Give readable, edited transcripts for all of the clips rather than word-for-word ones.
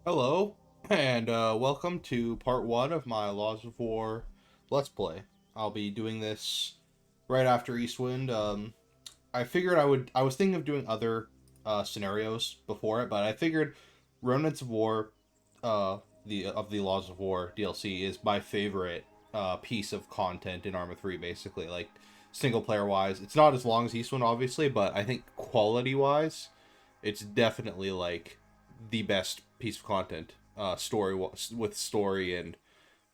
Hello, and welcome to part one of my Laws of War Let's Play. I'll be doing this right after Eastwind. I figured I was thinking of doing other scenarios before it, but I figured Remnants of War, uh, the Laws of War DLC is my favorite piece of content in Arma 3. Basically, like single player wise, it's not as long as Eastwind, obviously, but I think quality wise, it's definitely like the best piece of content, story with story and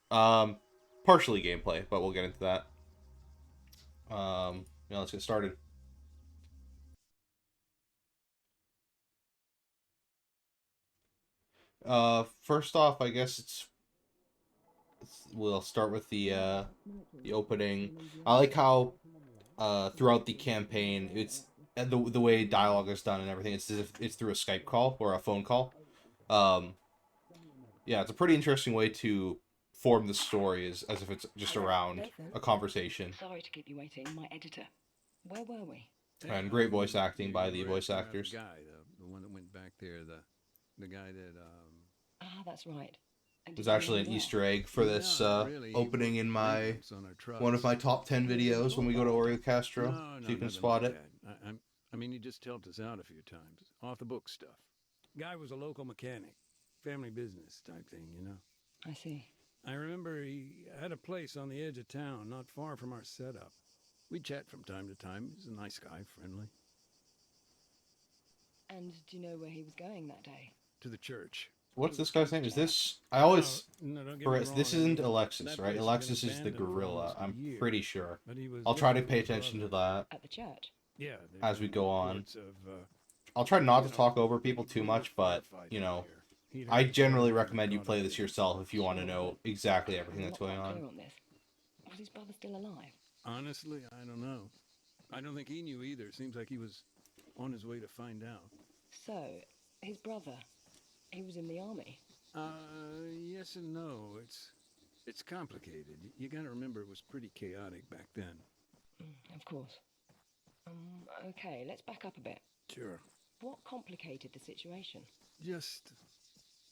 um, partially gameplay, but we'll get into that. Let's get started. First off, I guess we'll start with the opening. I like how throughout the campaign, it's the way dialogue is done and everything. It's as if it's through a Skype call or a phone call. Um, yeah, it's a pretty interesting way to form the story, as if it's just around Nathan, a conversation. sorry to keep you waiting. My editor. Where were we? And great voice acting by the You were voice asking about the actors. guy, the one that went back there, the guy that Ah, that's right. And There's did you know actually him an well? Easter egg for no, this not really. He opening worked in my maintenance on our one of trucks. my top 10 He was videos when your we go to guard. Oreo Castro, No, if no, you can nothing like spot it. that. I mean, he just helped us out a few times, off the book stuff. Guy was a local mechanic, family business type thing, you know. I see. I remember he had a place on the edge of town, not far from our setup. We'd chat from time to time. He's a nice guy, friendly. And do you know where he was going that day? To the church. What's To the this guy's church, name? Is yeah. this... I No, always... no, don't get me For this wrong. isn't Alexis, That right? place had been Alexis is the abandoned for gorilla. almost a I'm year, pretty sure. but he was I'll try looking to for pay his attention to brother. that At the church. Yeah, there'd as we been go on. reports of, I'll try not you to know, talk over people a too brutal much, but, firefight you out know, here. He'd I heard the generally story and recommend you brought play us this in. yourself if you want to Sure, know but exactly everything I'm that's not going quite on. clear on this. Was his brother still alive? Honestly, I don't know. I don't think he knew either. Seems like he was on his way to find out. So, his brother, he was in the army. Yes and no. It's complicated. You gotta remember it was pretty chaotic back then. Of course. Okay, let's back up a bit. Sure. What complicated the situation? Just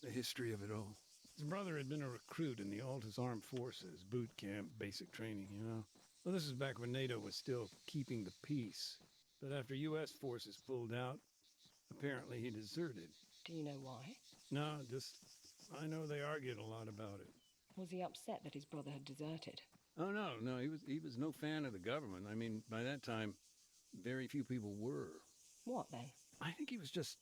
the history of it all. His brother had been a recruit in the Alta's armed forces, boot camp, basic training, you know. Well, this is back when NATO was still keeping the peace. But after U.S. forces pulled out, apparently he deserted. Do you know why? No, just I know they argued a lot about it. Was he upset that his brother had deserted? Oh no, no, he was no fan of the government. I mean, by that time, very few people were. What then? I think he was just,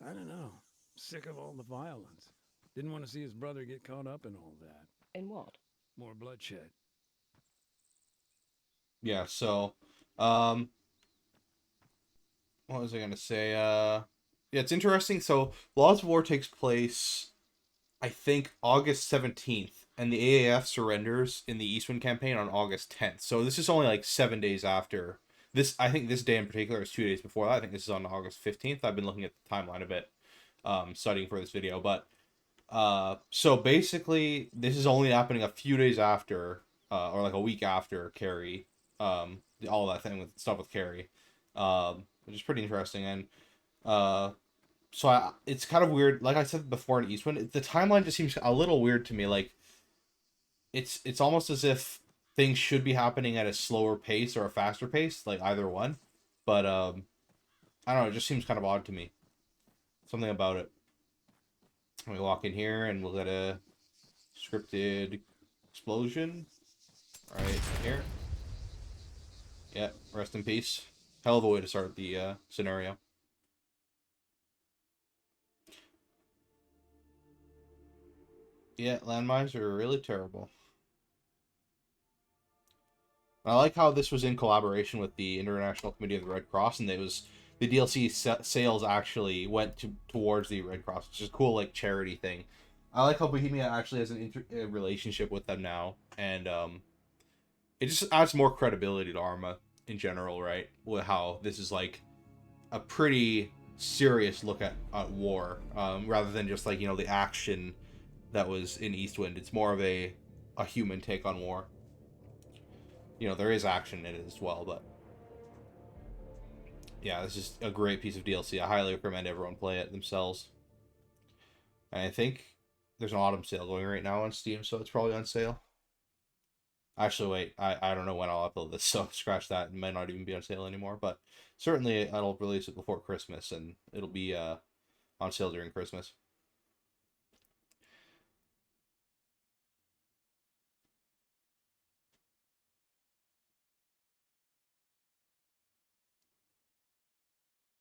I don't know, sick of all the violence. Didn't want to see his brother get caught up in all that. In what? More bloodshed. Yeah, so, um, what was I gonna say? Yeah, it's interesting. So, Laws of War takes place, I think, August 17th, and the AAF surrenders in the Eastwind campaign on August 10th. So, this is only like 7 days after. This, I think this day in particular is 2 days before that. I think this is on August 15th. I've been looking at the timeline a bit, studying for this video. But, so basically, this is only happening a few days after, or like a week after Carrie, all that thing with stuff with Carrie, which is pretty interesting. And uh, it's kind of weird. Like I said before in Eastwind, the timeline just seems a little weird to me. Like it's almost as if things should be happening at a slower pace or a faster pace, like either one. But I don't know. It just seems kind of odd to me. Something about it. We walk in here and we'll get a scripted explosion right here. Yeah, rest in peace. Hell of a way to start the scenario. Yeah, landmines are really terrible. I like how this was in collaboration with the International Committee of the Red Cross, and it was the DLC sales actually went towards the Red Cross, which is a cool like charity thing. I like how Bohemia actually has a relationship with them now, and it just adds more credibility to Arma in general, right? With how this is like a pretty serious look at war, rather than just like the action that was in Eastwind. It's more of a human take on war. There is action in it as well, but yeah, this is a great piece of DLC. I highly recommend everyone play it themselves. And I think there's an autumn sale going right now on Steam, so it's probably on sale. Actually, wait, I don't know when I'll upload this, so scratch that. It might not even be on sale anymore, but certainly I'll release it before Christmas, and it'll be on sale during Christmas.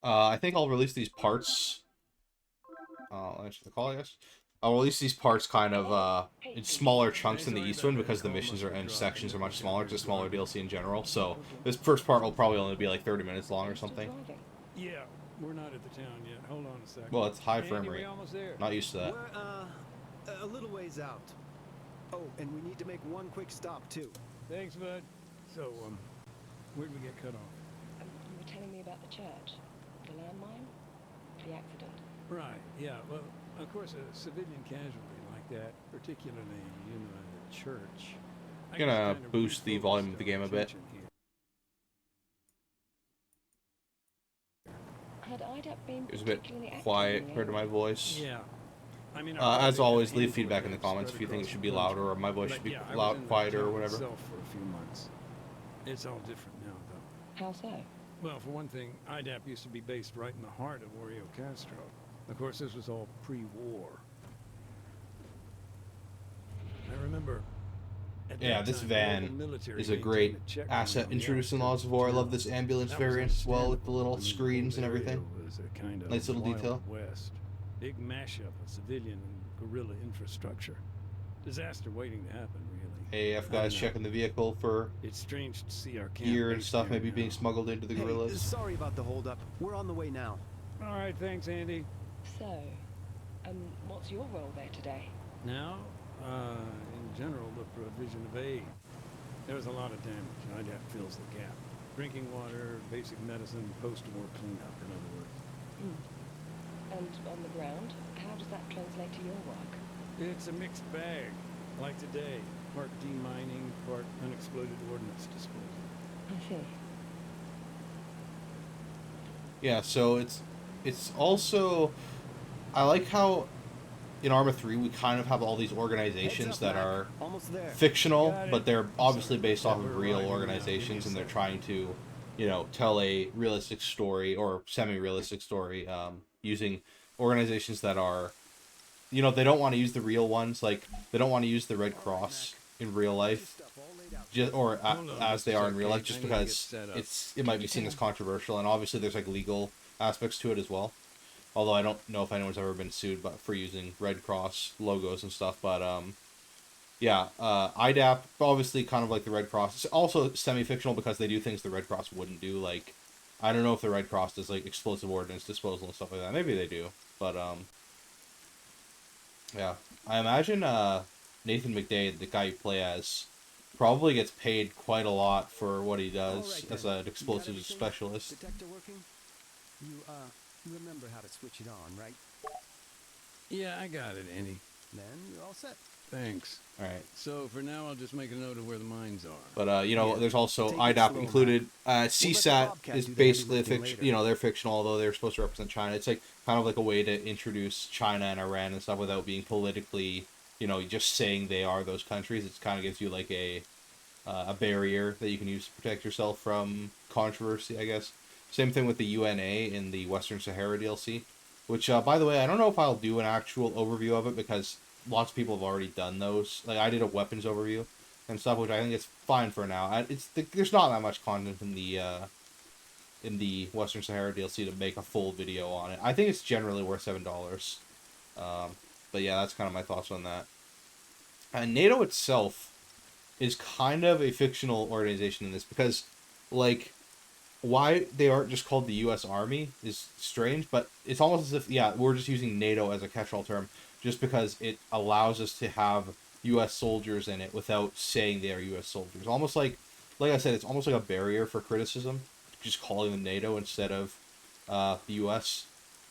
I think I'll release these parts. I'll answer the call, I guess. I'll release these parts kind of in smaller chunks in the East Wind because the missions and sections are much smaller. It's a smaller DLC in general. So this first part will probably only be like 30 minutes long or something. Yeah, we're not at the town yet. Hold on a second. Well, it's high Andy, frame we rate. almost there. Not used to that. We're a little ways out. Oh, and we need to make one quick stop too. Thanks, bud. So, where'd we get cut off? You were telling me about the church, the landmine, the accident. Right, yeah. Well, of course, a civilian casualty like that, particularly in a church. I'm gonna boost the volume of the game a bit. Had IDAP been It was a bit particularly active quiet in the compared to my area? voice. Yeah. I mean, As always, leave feedback in the comments if you think it should be louder or my voice should be loud, quieter, or whatever. For a few months. It's all different now, though. How so? Well, for one thing, IDAP used to be based right in the heart of Oreo Castro. Of course, this was all pre-war. I remember. Yeah, this van is a great asset introduced in Laws of War. I love this ambulance variant as well with the little screens and everything. Nice little detail. West. Big mashup of civilian and guerrilla infrastructure. Disaster waiting to happen, really. AF guys checking the vehicle for It's strange to see our gear and stuff maybe being smuggled into the guerrillas. Hey, sorry about the holdup. We're on the way now. All right, thanks, Andy. So, what's your role there today? Now, in general, the provision of aid. There was a lot of damage. IDAP fills the gap. Drinking water, basic medicine, post-war cleanup, in other words. And on the ground, how does that translate to your work? It's a mixed bag. Like today, part demining, part unexploded ordnance disposal. I see. Yeah, so it's also, I like how in Arma 3 we kind of have all these organizations that are fictional, but they're obviously based off of real organizations, and they're trying to, you know, tell a realistic story or semi-realistic story using organizations that are, you know, they don't want to use the real ones, like they don't want to use the Red Cross in real life, as they are in real life, just because it might be seen as controversial, and obviously there's like legal aspects to it as well. Although I don't know if anyone's ever been sued for using Red Cross logos and stuff, but yeah, IDAP obviously kind of like the Red Cross. It's also semi-fictional because they do things the Red Cross wouldn't do. Like, I don't know if the Red Cross does like explosive ordnance disposal and stuff like that. Maybe they do, but yeah, I imagine Nathan McDade, the guy you play as, probably gets paid quite a lot for what he does as an explosives specialist. Detector working? You remember how to switch it on, right? Yeah, I got it, Andy. Then you're all set. Thanks. All right. So for now, I'll just make a note of where the mines are. But you know, Yeah. there's also Take it IDAP slow, included. the CSAT Bobcat is do the basically a heavy lifting fiction. later. You know, they're fictional, although they're supposed to represent China. It's like kind of like a way to introduce China and Iran and stuff without being politically, you know, just saying they are those countries. It kind of gives you like a barrier that you can use to protect yourself from controversy, I guess. Same thing with the UNA in the Western Sahara DLC, which, by the way, I don't know if I'll do an actual overview of it because lots of people have already done those. Like, I did a weapons overview and stuff, which I think is fine for now. There's not that much content in the Western Sahara DLC to make a full video on it. I think it's generally worth $7. But yeah, that's kind of my thoughts on that. And NATO itself is kind of a fictional organization in this because, like, why they aren't just called the U.S. Army is strange, but it's almost as if, yeah, we're just using NATO as a catch-all term just because it allows us to have U.S. soldiers in it without saying they are U.S. soldiers. Almost like I said, it's almost like a barrier for criticism, just calling them NATO instead of the U.S.,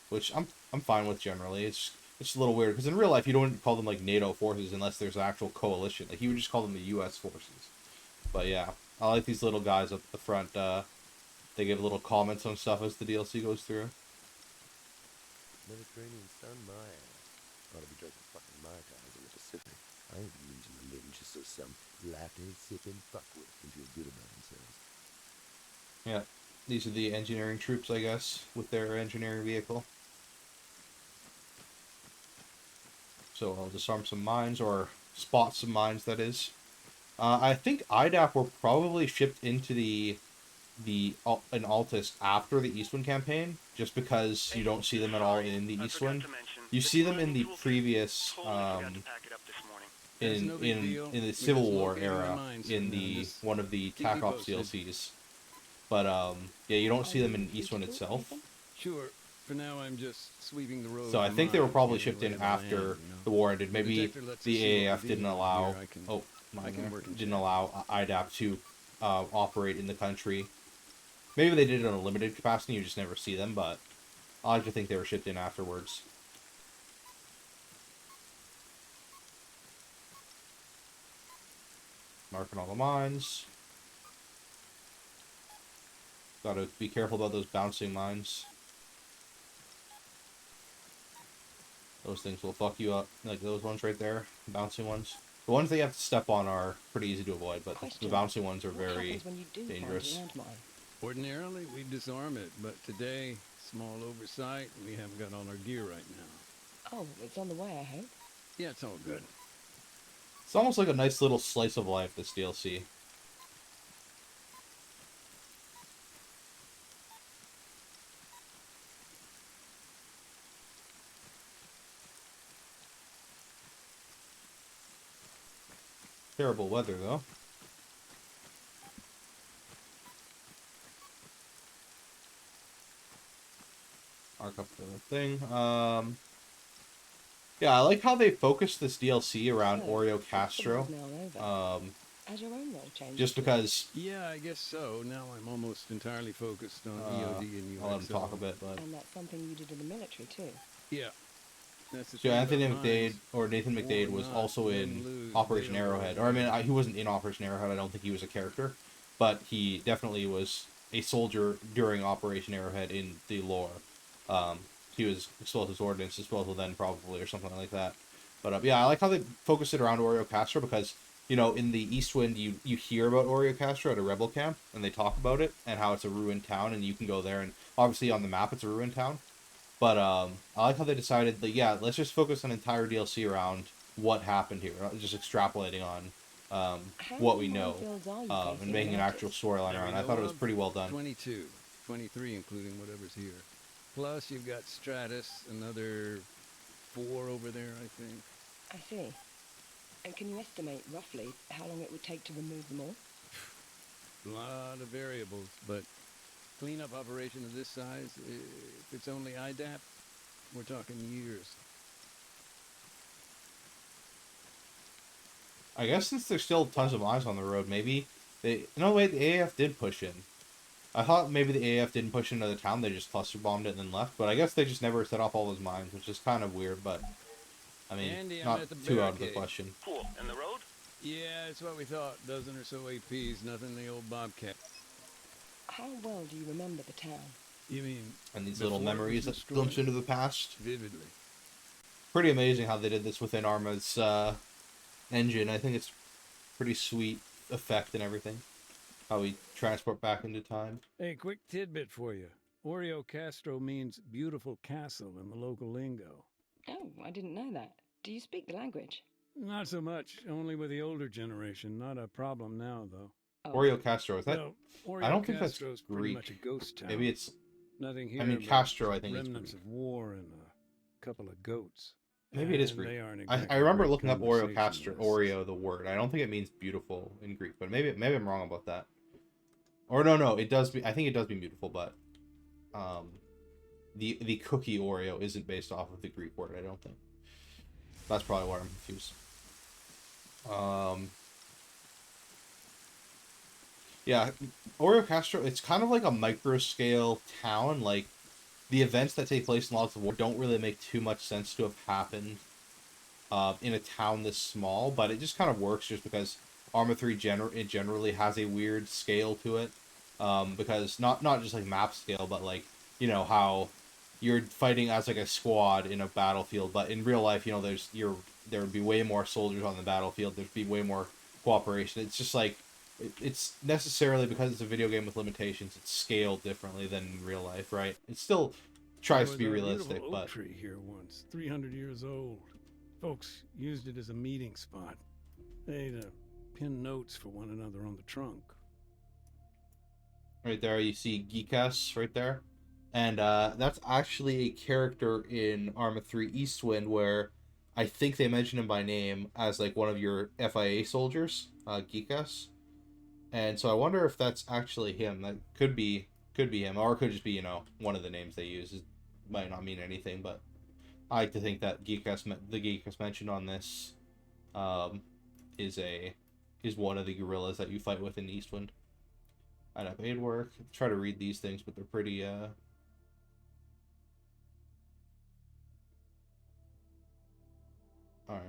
which I'm fine with generally. It's a little weird because in real life you don't call them like NATO forces unless there's an actual coalition. Like you would just call them the U.S. forces. But yeah, I like these little guys up the front. They give little comments on stuff as the DLC goes through. Mediterranean sun, my ass. Ought to be ain't sipping fuckwit and feel good about themselves. Yeah, these are the engineering troops, I guess, with their engineering vehicle. So I'll disarm some mines, or spot some mines, that is. I think IDAP were probably shipped into an Altus after the Eastwind campaign, just because you don't see them at all in the Eastwind. You see them in the previous That's no big deal. in the We're Civil just War locating our era mines for in now. the Just one of the keep me TAC Ops posted. DLCs. But yeah, you don't Are see them you in free to Eastwind talk, itself. Nathan? Sure. For now, I'm just sweeping the road. So I and think they were mines, probably getting a shipped lay in of the after land, the war ended. The Maybe detector lets us the see what AAF we're didn't dealing with allow. here. I can Minor work and didn't check. allow IDAP to operate in the country. Maybe they did it on a limited capacity. You just never see them, but I like to think they were shipped in afterwards. Marking all the mines. Gotta be careful about those bouncing mines. Those things will fuck you up, like those ones right there, bouncing ones. The ones that you have to step on are pretty easy to avoid, but the Question. bouncing ones are What very happens when you do dangerous. find a landmine? Ordinarily, we disarm it, but today, small oversight, we haven't got all our gear right now. Oh, it's on the way, I hope. Yeah, it's all good. It's almost like a nice little slice of life, this DLC. Terrible weather, though. Mark up the thing. Yeah, I like how they focused this DLC around So, Oreo since the Castro. war's now over, has your own role changed? Just because Yeah, I guess so. Now I'm almost entirely focused on EOD and UXO. I'll let him talk a bit, but And that's something you did in the military too. Yeah, that's the so thing Anthony about McDade mines. or Nathan War McDade or was not, also win, in lose, Operation they all Arrowhead. go Or I mean, together. he wasn't in Operation Arrowhead. I don't think he was a character, but he definitely was a soldier during Operation Arrowhead in the lore. He was explosives ordnance disposal then, probably, or something like that. But yeah, I like how they focus it around Oreo Castro because, you know, in the Eastwind, you hear about Oreo Castro at a rebel camp, and they talk about it, and how it's a ruined town, and you can go there, and obviously on the map it's a ruined town. But I like how they decided that, yeah, let's just focus an entire DLC around what happened here, just extrapolating on How what many we know, minefields are you and facing making in an actual Altus? storyline That around we it. I know thought it was of, pretty well done. 22, 23, including whatever's here. Plus, you've got Stratus, another 4 over there, I think. I see. And can you estimate roughly how long it would take to remove them all? A lot of variables, but cleanup operation of this size, if it's only IDAP, we're talking years. I guess since there's still tons of mines on the road, maybe they. No, wait, the AAF did push in. I thought maybe the AAF didn't push into the town; they just cluster bombed it and then left. But I guess they just never set off all those mines, which is kind of weird. But I mean, Andy, I'm not at the too out of the barricade. question. Cool. And the road? Yeah, it's what we thought. Dozen or so APs, nothing the old Bobcat. How well do you remember the town? You mean And these little before it was memories that destroyed? glimpse into the past. Vividly. Pretty amazing how they did this within Arma's engine. I think it's pretty sweet effect and everything. How we transport back into time. Hey, quick tidbit for you. Oreo Castro means beautiful castle in the local lingo. Oh, I didn't know that. Do you speak the language? Not so much, only with the older generation. Not a problem now, though. Oh, Oreo Castro, is that? No, Oreo I don't think that's Castro's pretty Greek. much a ghost town. Maybe it's. Nothing here. I mean, but Castro, I think it's remnants Greek. of war and a couple of goats. Maybe it is And Greek. they aren't I exactly remember great looking up Oreo Castro, conversationalists. Oreo, the word. I don't think it means beautiful in Greek, but maybe I'm wrong about that. Or no, it does. I think it does mean beautiful, but the cookie Oreo isn't based off of the Greek word. I don't think. That's probably why I'm confused. Yeah, Oreo Castro. It's kind of like a micro scale town. Like the events that take place in Lots of War don't really make too much sense to have happened in a town this small, but it just kind of works just because Arma 3 it generally has a weird scale to it. Because not just like map scale, but like, you know, how you're fighting as like a squad in a battlefield, but in real life, you know, there would be way more soldiers on the battlefield. There'd be way more cooperation. It's just like it's necessarily because it's a video game with limitations. It's scaled differently than in real life, right? It still tries to be There was a realistic, beautiful oak but tree here once, 300 years old. Folks used it as a meeting spot. They'd pin notes for one another on the trunk. right there you see Geekas right there. And that's actually a character in Arma 3 Eastwind where I think they mention him by name as like one of your FIA soldiers, Geekas. And so I wonder if that's actually him. That could be him, or it could just be, you know, one of the names they use. It might not mean anything, but I like to think that the Geekas mentioned on this um, is one of the gorillas that you fight with in Eastwind. I'd have aid work. Try to read these things, but they're pretty Alright.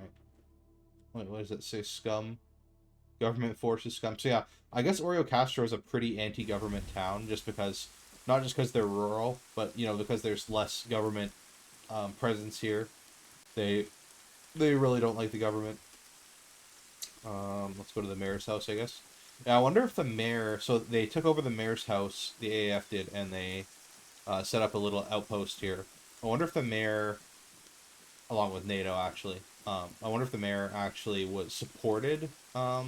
Wait, what does it say? Scum? Government forces scum. So yeah, I guess Oreo Castro is a pretty anti-government town, just because, not just because they're rural, but, you know, because there's less government presence here. They really don't like the government. Let's go to the mayor's house, I guess. Yeah, I wonder if the mayor... So they took over the mayor's house, the AAF did, and they set up a little outpost here. I wonder if the mayor, along with NATO, actually, I wonder if the mayor actually was supported the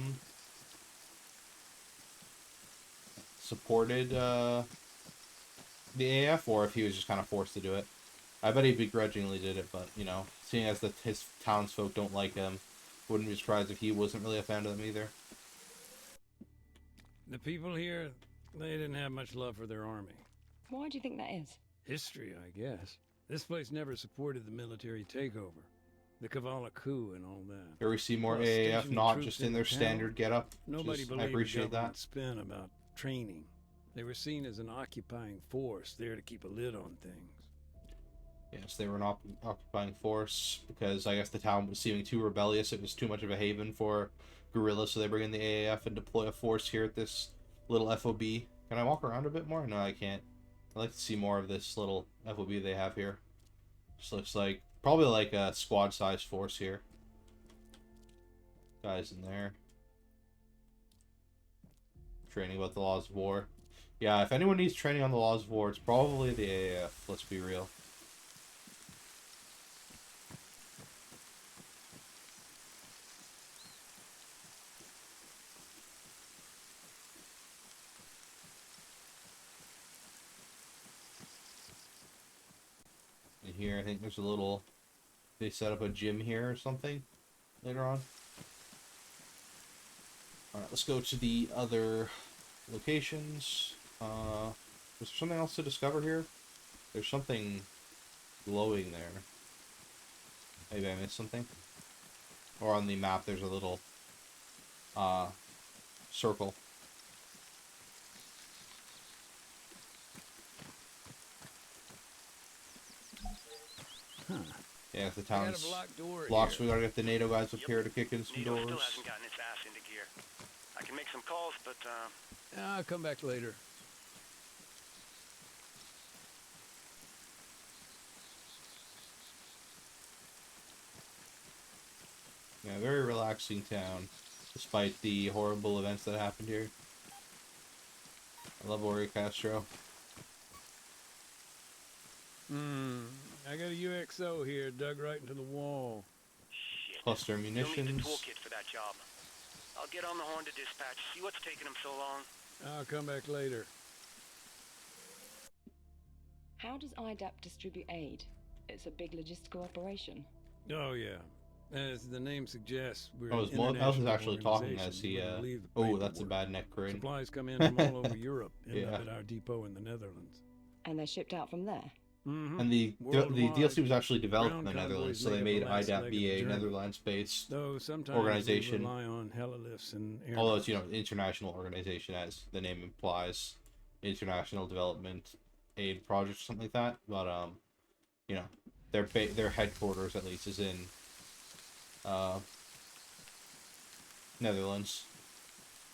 AAF, or if he was just kind of forced to do it. I bet he begrudgingly did it, but, you know, seeing as his townsfolk don't like him, wouldn't be surprised if he wasn't really a fan of them either. The people here, they didn't have much love for their army. Why do you think that is? History, I guess. This place never supported the military takeover. The Kavala coup and all that. Here we see more Plus, AAF, stationing not troops just in in the their town, standard getup. Nobody I believed appreciate the that. government spin about training. They were seen as an occupying force, there to keep a lid on things. Yes, they were an occupying force because I guess the town was seeming too rebellious. It was too much of a haven for guerrillas, so they bring in the AAF and deploy a force here at this little FOB. Can I walk around a bit more? No, I can't. I'd like to see more of this little FOB they have here. Just looks like probably like a squad-sized force here. Guys in there. Training about the laws of war. Yeah, if anyone needs training on the laws of war, it's probably the AAF. Let's be real. In here, I think there's a little... They set up a gym here or something later on. Alright, let's go to the other locations. Is there something else to discover here? There's something glowing there. Maybe I missed something. Or on the map there's a little circle. Huh. Yeah, if the I got town's a blocked door locked, so here. we gotta get the NATO guys up here to kick in some NATO doors. still hasn't gotten its ass into gear. I can make some calls, but I'll come back later. Yeah, very relaxing town, despite the horrible events that happened here. I love Oreo Castro. I got a UXO here dug right into the wall. shit. Cluster You'll need the munitions. toolkit for that job. I'll get on the horn to dispatch. See what's taking them so long. I'll come back later. How does IDAP distribute aid? It's a big logistical operation. Oh, yeah. As the name suggests, we're Oh, an is Ellis international actually talking as organization. he, We don't leave the oh, that's a paperwork. bad neck crane. Supplies come in from all over Europe, end Yeah. up at our depot in the Netherlands. And they're shipped out from there. Mm-hmm. And the Worldwide, DLC was actually developed in the ground Netherlands, convoys so they make made up the last IDAP leg be of the a journey. Netherlands-based Though sometimes organization. we rely on helilifts and air Although it's, you know, international organization, as the name implies, international development aid project or something like that. But you know, their headquarters at least is in Netherlands.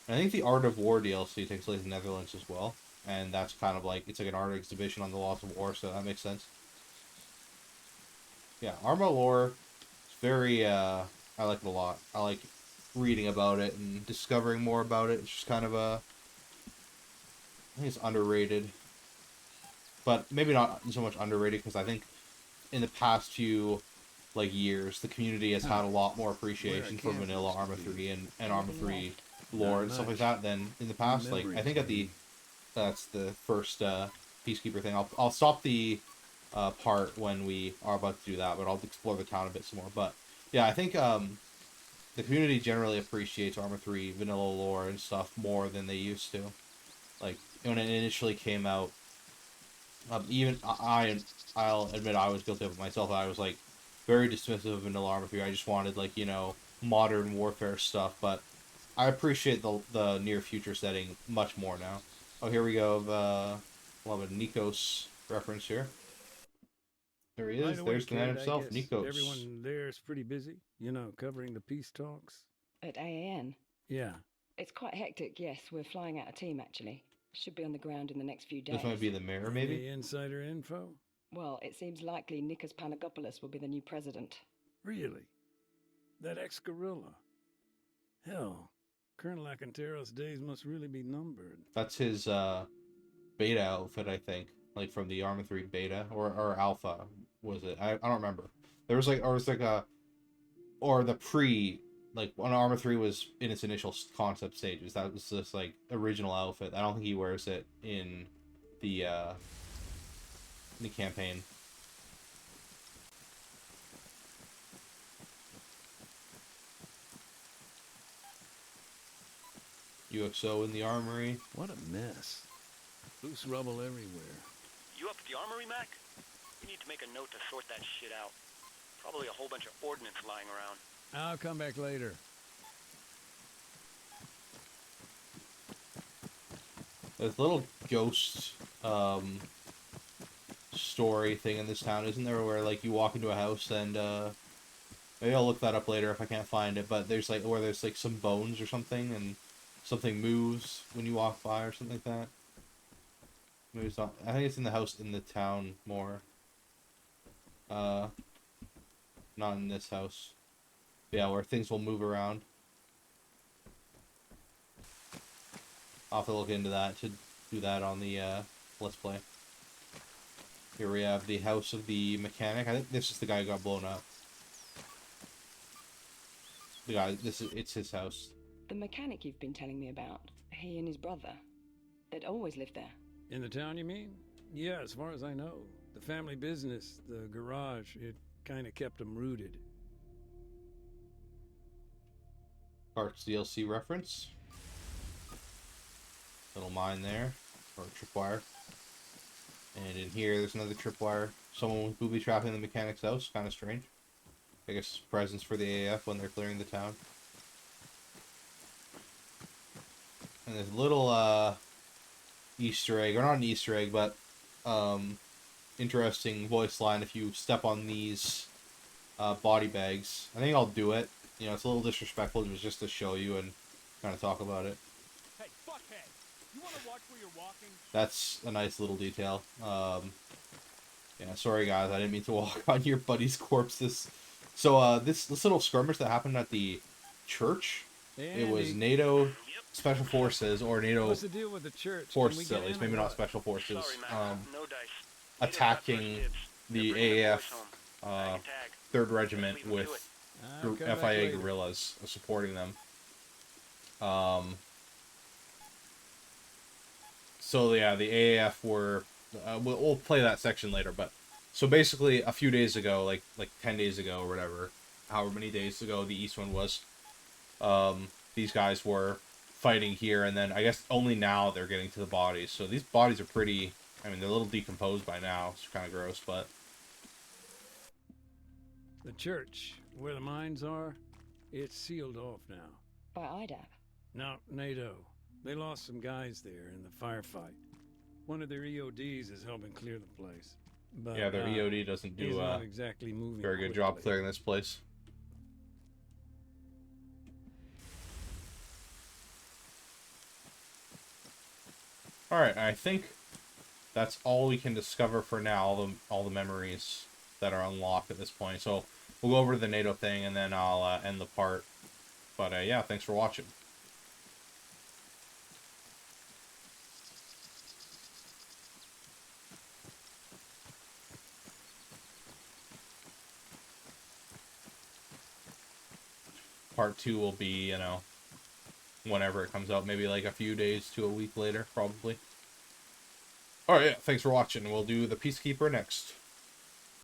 And I think the Art of War DLC takes place in Netherlands as well, and that's kind of like, it's like an art exhibition on the laws of war, so that makes sense. Yeah, Arma lore is very I like it a lot. I like reading about it and discovering more about it. It's just kind of a, I think it's underrated, but maybe not so much underrated because I think in the past few like years, the community has had a lot more appreciation for vanilla Arma 3 and Arma 3 lore and stuff like that than in the past. Like I think at the that's the first Peacekeeper thing. I'll stop the part when we are about to do that, but I'll explore the town a bit some more. But yeah, I think the community generally appreciates Arma 3 vanilla lore and stuff more than they used to. Like when it initially came out, even I'll admit I was guilty of it myself. I was like very dismissive of vanilla Arma 3. I just wanted like, you know, modern warfare stuff, but I appreciate the near future setting much more now. Oh, here we go. Love a Nikos reference here. There he is. There's the man himself, Nikos. Everyone there is pretty busy, you know, covering the peace talks. At AAN? Yeah. It's quite hectic, yes. We're flying out a team, actually. Should be on the ground in the next few days. This might be the mayor, maybe? Any insider info? Well, it seems likely Nikos Panagopoulos will be the new president. Really? That ex-guerrilla? Hell, Colonel Acantero's days must really be numbered. That's his beta outfit, I think. Like from the Arma 3 beta or alpha, was it? I don't remember. There was like, or it was like a, or the pre, like when Arma 3 was in its initial concept stages. That was this like original outfit. I don't think he wears it in the campaign. UXO in the armory. What a mess. Loose rubble everywhere. You up at the armory, Mac? We need to make a note to sort that shit out. Probably a whole bunch of ordnance lying around. I'll come back later. There's a little ghost story thing in this town, isn't there? Where like you walk into a house and maybe I'll look that up later if I can't find it. But there's like where there's like some bones or something, and something moves when you walk by or something like that. Maybe it's not. I think it's in the house in the town more. Not in this house. But yeah, where things will move around. I'll have to look into that to do that on the Let's Play. Here we have the house of the mechanic. I think this is the guy who got blown up. The guy, it's his house. The mechanic you've been telling me about, he and his brother, they'd always lived there. In the town, you mean? Yeah, as far as I know. The family business, the garage, it kind of kept them rooted. Parts DLC reference. Little mine there, or tripwire. And in here, there's another tripwire. Someone was booby trapping the mechanic's house. Kind of strange. I guess presents for the AAF when they're clearing the town. And there's a little Easter egg, or not an Easter egg, but interesting voice line if you step on these body bags. I think I'll do it. You know, it's a little disrespectful. It was just to show you and kind of talk about it. Hey, fuckhead! You want to watch where you're walking? That's a nice little detail. Yeah, sorry guys, I didn't mean to walk on your buddy's corpse. So this little skirmish that happened at the church, it was NATO Special Forces or NATO What's the deal with the church? Forces, at least, maybe not Special Forces, Sorry, Mac. No dice. attacking the AAF 3rd Regiment with FIA guerrillas supporting them. So yeah, the AAF were. We'll play that section later, but so basically a few days ago, like 10 days ago or whatever, however many days ago the East one was, these guys were fighting here, and then I guess only now they're getting to the bodies. So these bodies are pretty. I mean, they're a little decomposed by now. It's kind of gross, but The church, where the mines are, it's sealed off now. By IDAP. No, NATO. They lost some guys there in the firefight. One of their EODs is helping clear the place. But, yeah, their EOD doesn't do he's not exactly moving very good job quickly. clearing this place. Alright, I think that's all we can discover for now, all the memories that are unlocked at this point. So we'll go over to the NATO thing, and then I'll end the part. But yeah, thanks for watching. Part 2 will be, you know, whenever it comes out. Maybe like a few days to a week later, probably. Alright, yeah, thanks for watching. We'll do the Peacekeeper next.